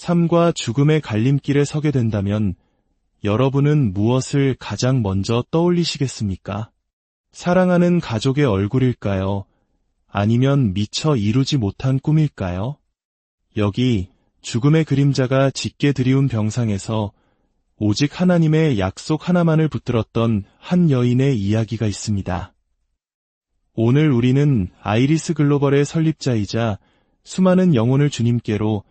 삶과 죽음의 갈림길에 서게 된다면 여러분은 무엇을 가장 먼저 떠올리시겠습니까? 사랑하는 가족의 얼굴일까요? 아니면 미처 이루지 못한 꿈일까요? 여기 죽음의 그림자가 짙게 드리운 병상에서 오직 하나님의 약속 하나만을 붙들었던 한 여인의 이야기가 있습니다. 오늘 우리는 아이리스 글로벌의 설립자이자 수많은 영혼을 주님께로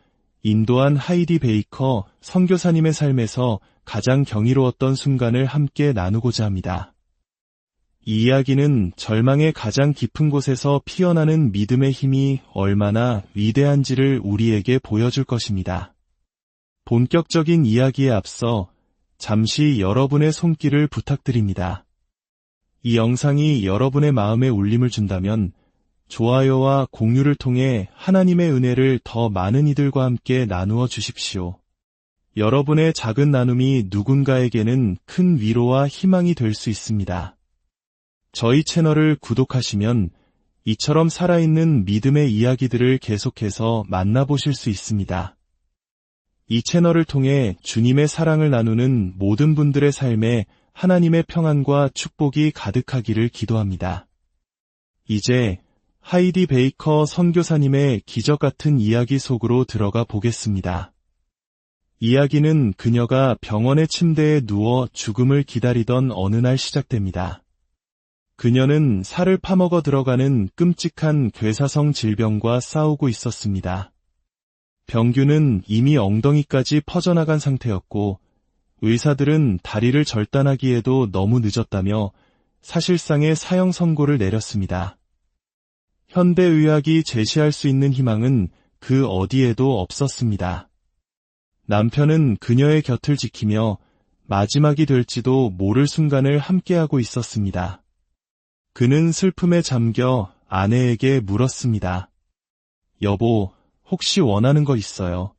인도한 하이디 베이커 선교사님의 삶에서 가장 경이로웠던 순간을 함께 나누고자 합니다. 이 이야기는 절망의 가장 깊은 곳에서 피어나는 믿음의 힘이 얼마나 위대한지를 우리에게 보여줄 것입니다. 본격적인 이야기에 앞서 잠시 여러분의 손길을 부탁드립니다. 이 영상이 여러분의 마음에 울림을 준다면 좋아요와 공유를 통해 하나님의 은혜를 더 많은 이들과 함께 나누어 주십시오. 여러분의 작은 나눔이 누군가에게는 큰 위로와 희망이 될 수 있습니다. 저희 채널을 구독하시면 이처럼 살아있는 믿음의 이야기들을 계속해서 만나보실 수 있습니다. 이 채널을 통해 주님의 사랑을 나누는 모든 분들의 삶에 하나님의 평안과 축복이 가득하기를 기도합니다. 이제 하이디 베이커 선교사님의 기적 같은 이야기 속으로 들어가 보겠습니다. 이야기는 그녀가 병원의 침대에 누워 죽음을 기다리던 어느 날 시작됩니다. 그녀는 살을 파먹어 들어가는 끔찍한 괴사성 질병과 싸우고 있었습니다. 병균은 이미 엉덩이까지 퍼져나간 상태였고 의사들은 다리를 절단하기에도 너무 늦었다며 사실상의 사형 선고를 내렸습니다. 현대의학이 제시할 수 있는 희망은 그 어디에도 없었습니다. 남편은 그녀의 곁을 지키며 마지막이 될지도 모를 순간을 함께하고 있었습니다. 그는 슬픔에 잠겨 아내에게 물었습니다. 여보, 혹시 원하는 거 있어요?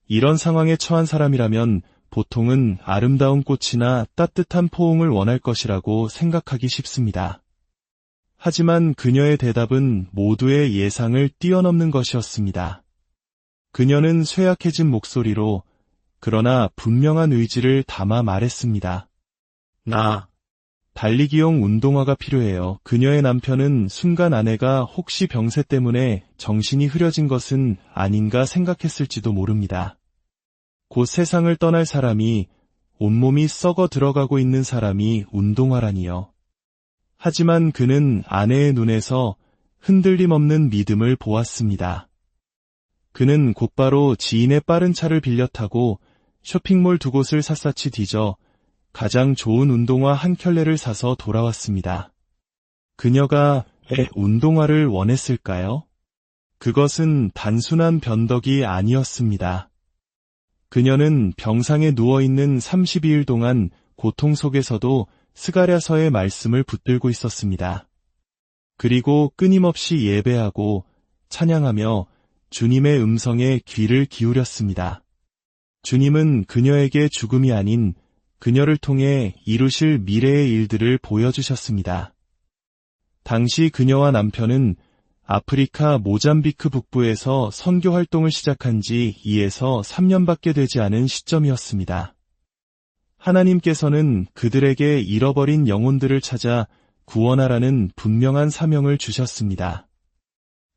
이런 상황에 처한 사람이라면 보통은 아름다운 꽃이나 따뜻한 포옹을 원할 것이라고 생각하기 쉽습니다. 하지만 그녀의 대답은 모두의 예상을 뛰어넘는 것이었습니다. 그녀는 쇠약해진 목소리로 그러나 분명한 의지를 담아 말했습니다. 나 달리기용 운동화가 필요해요. 그녀의 남편은 순간 아내가 혹시 병세 때문에 정신이 흐려진 것은 아닌가 생각했을지도 모릅니다. 곧 세상을 떠날 사람이, 온몸이 썩어 들어가고 있는 사람이 운동화라니요. 하지만 그는 아내의 눈에서 흔들림 없는 믿음을 보았습니다. 그는 곧바로 지인의 빠른 차를 빌려 타고 쇼핑몰 두 곳을 샅샅이 뒤져 가장 좋은 운동화 한 켤레를 사서 돌아왔습니다. 그녀가 왜 운동화를 원했을까요? 그것은 단순한 변덕이 아니었습니다. 그녀는 병상에 누워있는 32일 동안 고통 속에서도 스가랴서의 말씀을 붙들고 있었습니다. 그리고 끊임없이 예배하고 찬양하며 주님의 음성에 귀를 기울였습니다. 주님은 그녀에게 죽음이 아닌 그녀를 통해 이루실 미래의 일들을 보여주셨습니다. 당시 그녀와 남편은 아프리카 모잠비크 북부에서 선교 활동을 시작한 지 2에서 3년밖에 되지 않은 시점이었습니다. 하나님께서는 그들에게 잃어버린 영혼들을 찾아 구원하라는 분명한 사명을 주셨습니다.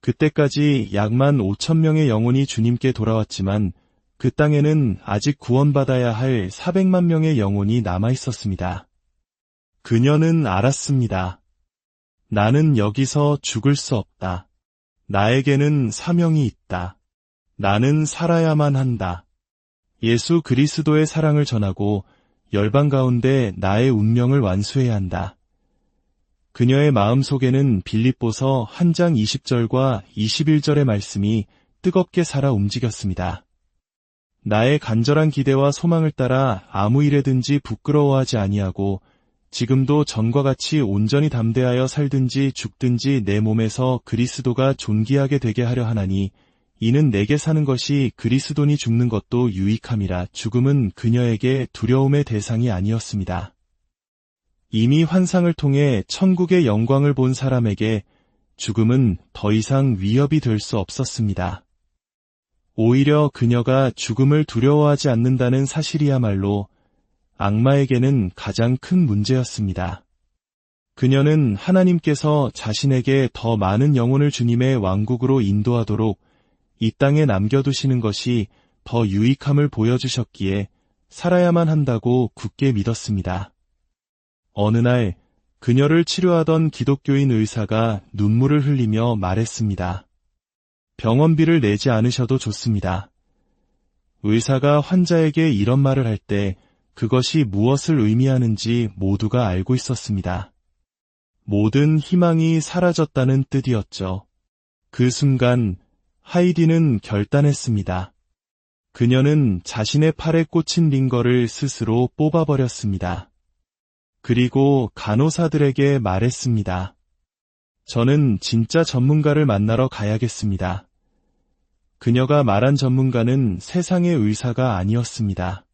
그때까지 약 15,000명의 영혼이 주님께 돌아왔지만 그 땅에는 아직 구원받아야 할 400만 명의 영혼이 남아있었습니다. 그녀는 알았습니다. 나는 여기서 죽을 수 없다. 나에게는 사명이 있다. 나는 살아야만 한다. 예수 그리스도의 사랑을 전하고 열방 가운데 나의 운명을 완수해야 한다. 그녀의 마음속에는 빌립보서 1장 20절과 21절의 말씀이 뜨겁게 살아 움직였습니다. 나의 간절한 기대와 소망을 따라 아무 일에든지 부끄러워하지 아니하고 지금도 전과 같이 온전히 담대하여 살든지 죽든지 내 몸에서 그리스도가 존귀하게 되게 하려 하나니 이는 내게 사는 것이 그리스도니 죽는 것도 유익함이라. 죽음은 그녀에게 두려움의 대상이 아니었습니다. 이미 환상을 통해 천국의 영광을 본 사람에게 죽음은 더 이상 위협이 될 수 없었습니다. 오히려 그녀가 죽음을 두려워하지 않는다는 사실이야말로 악마에게는 가장 큰 문제였습니다. 그녀는 하나님께서 자신에게 더 많은 영혼을 주님의 왕국으로 인도하도록 이 땅에 남겨두시는 것이 더 유익함을 보여주셨기에 살아야만 한다고 굳게 믿었습니다. 어느 날 그녀를 치료하던 기독교인 의사가 눈물을 흘리며 말했습니다. 병원비를 내지 않으셔도 좋습니다. 의사가 환자에게 이런 말을 할 때 그것이 무엇을 의미하는지 모두가 알고 있었습니다. 모든 희망이 사라졌다는 뜻이었죠. 그 순간 하이디는 결단했습니다. 그녀는 자신의 팔에 꽂힌 링거를 스스로 뽑아버렸습니다. 그리고 간호사들에게 말했습니다. 저는 진짜 전문가를 만나러 가야겠습니다. 그녀가 말한 전문가는 세상의 의사가 아니었습니다.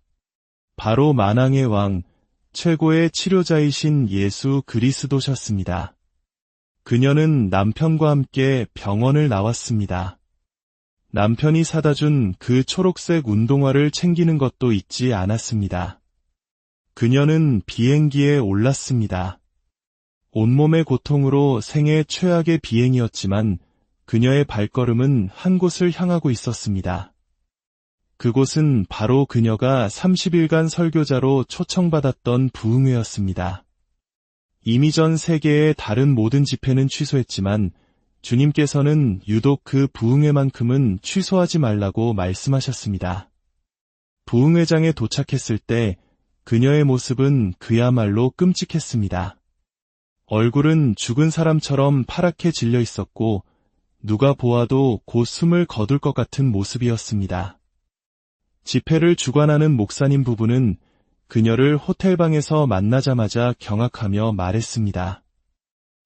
바로 만왕의 왕, 최고의 치료자이신 예수 그리스도셨습니다. 그녀는 남편과 함께 병원을 나왔습니다. 남편이 사다 준 그 초록색 운동화를 챙기는 것도 잊지 않았습니다. 그녀는 비행기에 올랐습니다. 온몸의 고통으로 생애 최악의 비행이었지만 그녀의 발걸음은 한 곳을 향하고 있었습니다. 그곳은 바로 그녀가 30일간 설교자로 초청받았던 부흥회였습니다. 이미 전 세계의 다른 모든 집회는 취소했지만 주님께서는 유독 그 부흥회만큼은 취소하지 말라고 말씀하셨습니다. 부흥회장에 도착했을 때 그녀의 모습은 그야말로 끔찍했습니다. 얼굴은 죽은 사람처럼 파랗게 질려 있었고 누가 보아도 곧 숨을 거둘 것 같은 모습이었습니다. 집회를 주관하는 목사님 부부는 그녀를 호텔방에서 만나자마자 경악하며 말했습니다.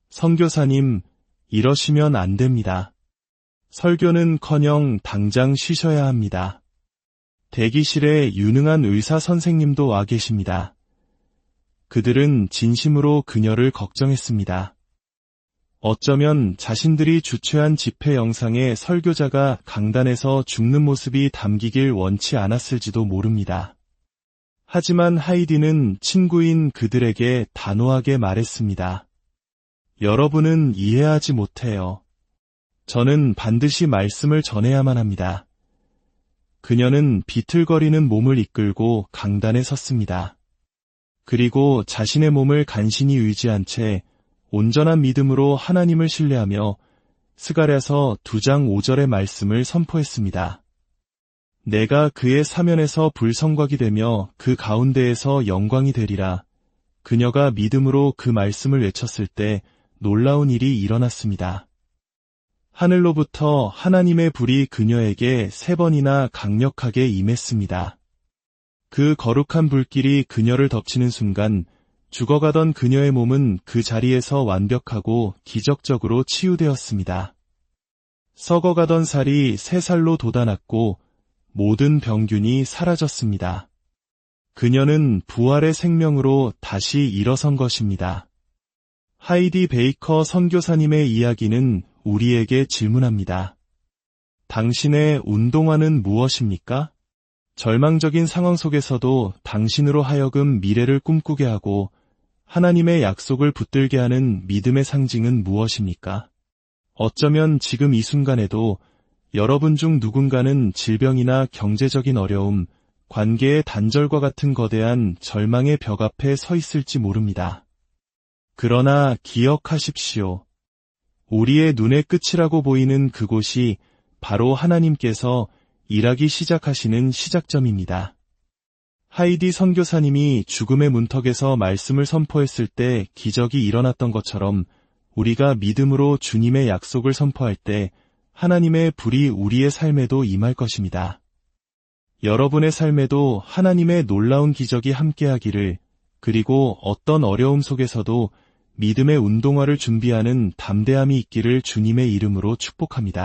선교사님, 이러시면 안 됩니다. 설교는커녕 당장 쉬셔야 합니다. 대기실에 유능한 의사 선생님도 와 계십니다. 그들은 진심으로 그녀를 걱정했습니다. 어쩌면 자신들이 주최한 집회 영상에 설교자가 강단에서 죽는 모습이 담기길 원치 않았을지도 모릅니다. 하지만 하이디는 친구인 그들에게 단호하게 말했습니다. 여러분은 이해하지 못해요. 저는 반드시 말씀을 전해야만 합니다. 그녀는 비틀거리는 몸을 이끌고 강단에 섰습니다. 그리고 자신의 몸을 간신히 의지한 채 온전한 믿음으로 하나님을 신뢰하며 스가랴서 2장 5절의 말씀을 선포했습니다. 내가 그의 사면에서 불성곽이 되며 그 가운데에서 영광이 되리라. 그녀가 믿음으로 그 말씀을 외쳤을 때 놀라운 일이 일어났습니다. 하늘로부터 하나님의 불이 그녀에게 3번이나 강력하게 임했습니다. 그 거룩한 불길이 그녀를 덮치는 순간 죽어가던 그녀의 몸은 그 자리에서 완벽하고 기적적으로 치유되었습니다. 썩어가던 살이 새 살로 돋아났고 모든 병균이 사라졌습니다. 그녀는 부활의 생명으로 다시 일어선 것입니다. 하이디 베이커 선교사님의 이야기는 우리에게 질문합니다. 당신의 운동화는 무엇입니까? 절망적인 상황 속에서도 당신으로 하여금 미래를 꿈꾸게 하고 하나님의 약속을 붙들게 하는 믿음의 상징은 무엇입니까? 어쩌면 지금 이 순간에도 여러분 중 누군가는 질병이나 경제적인 어려움, 관계의 단절과 같은 거대한 절망의 벽 앞에 서 있을지 모릅니다. 그러나 기억하십시오. 우리의 눈의 끝이라고 보이는 그곳이 바로 하나님께서 일하기 시작하시는 시작점입니다. 하이디 선교사님이 죽음의 문턱에서 말씀을 선포했을 때 기적이 일어났던 것처럼 우리가 믿음으로 주님의 약속을 선포할 때 하나님의 불이 우리의 삶에도 임할 것입니다. 여러분의 삶에도 하나님의 놀라운 기적이 함께하기를, 그리고 어떤 어려움 속에서도 믿음의 운동화를 준비하는 담대함이 있기를 주님의 이름으로 축복합니다.